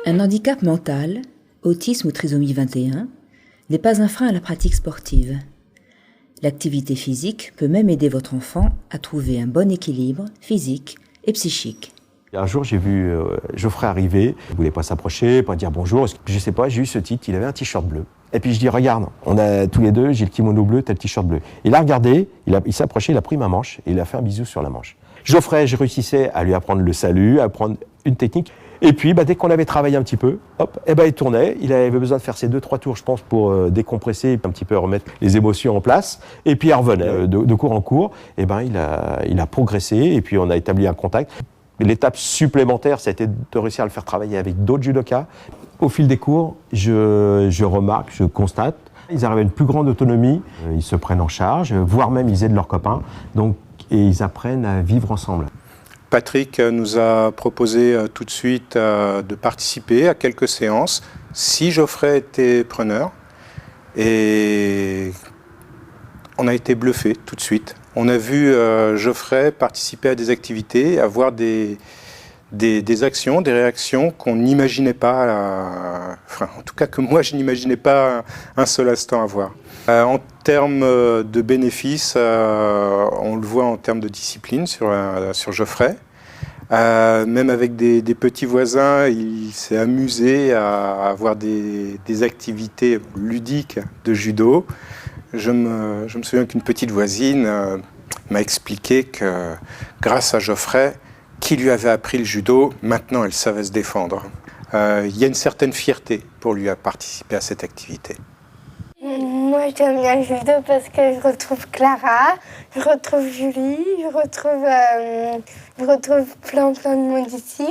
Un handicap mental, autisme ou trisomie 21, n'est pas un frein à la pratique sportive. L'activité physique peut même aider votre enfant à trouver un bon équilibre physique et psychique. Un jour, j'ai vu Geoffrey arriver, il ne voulait pas s'approcher, pas dire bonjour. Je ne sais pas, j'ai eu ce titre, il avait un t-shirt bleu. Et puis je dis, regarde, on a tous les deux, j'ai le kimono bleu, t'as le t-shirt bleu. Il a regardé, il s'est approché, il a pris ma manche et il a fait un bisou sur la manche. Geoffrey, je réussissais à lui apprendre le salut, à apprendre une technique. Et puis, dès qu'on avait travaillé un petit peu, hop, il tournait. Il avait besoin de faire ses 2-3 tours, je pense, pour décompresser, un petit peu remettre les émotions en place. Et puis, il revenait de cours en cours. Il a progressé et puis on a établi un contact. L'étape supplémentaire, c'était de réussir à le faire travailler avec d'autres judokas. Au fil des cours, je remarque, je constate, ils arrivent à une plus grande autonomie, ils se prennent en charge, voire même ils aident leurs copains, et ils apprennent à vivre ensemble. Patrick nous a proposé tout de suite de participer à quelques séances, si Geoffrey était preneur, et on a été bluffés tout de suite. On a vu Geoffrey participer à des activités, avoir des actions, des réactions qu'on n'imaginait pas, en tout cas que moi je n'imaginais pas un seul instant avoir. En termes de bénéfices, on le voit en termes de discipline sur Geoffrey. Même avec des petits voisins, il s'est amusé à avoir des activités ludiques de judo. Je me souviens qu'une petite voisine m'a expliqué que grâce à Geoffrey, qui lui avait appris le judo, maintenant elle savait se défendre. Il y a une certaine fierté pour lui à participer à cette activité. Moi j'aime bien le judo parce que je retrouve Clara, je retrouve Julie, je retrouve plein de monde ici.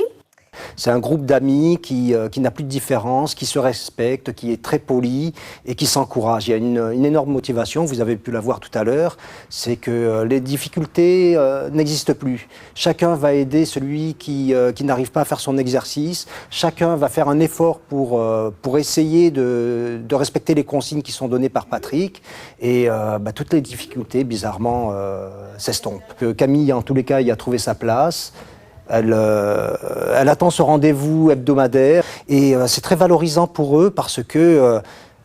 C'est un groupe d'amis qui n'a plus de différence, qui se respecte, qui est très poli et qui s'encourage. Il y a une énorme motivation, vous avez pu la voir tout à l'heure, c'est que les difficultés n'existent plus. Chacun va aider celui qui n'arrive pas à faire son exercice, chacun va faire un effort pour essayer de respecter les consignes qui sont données par Patrick et toutes les difficultés, bizarrement, s'estompent. Camille, en tous les cas, y a trouvé sa place. Elle attend ce rendez-vous hebdomadaire et c'est très valorisant pour eux parce que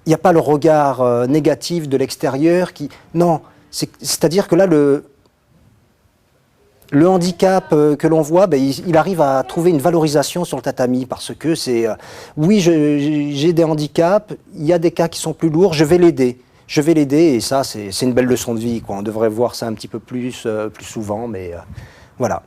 il n'y a pas le regard négatif de l'extérieur qui... Non, c'est-à-dire que là, le handicap que l'on voit, il arrive à trouver une valorisation sur le tatami parce que c'est... oui, j'ai des handicaps, il y a des cas qui sont plus lourds, je vais l'aider. Et ça, c'est une belle leçon de vie, quoi. On devrait voir ça un petit peu plus souvent, mais voilà.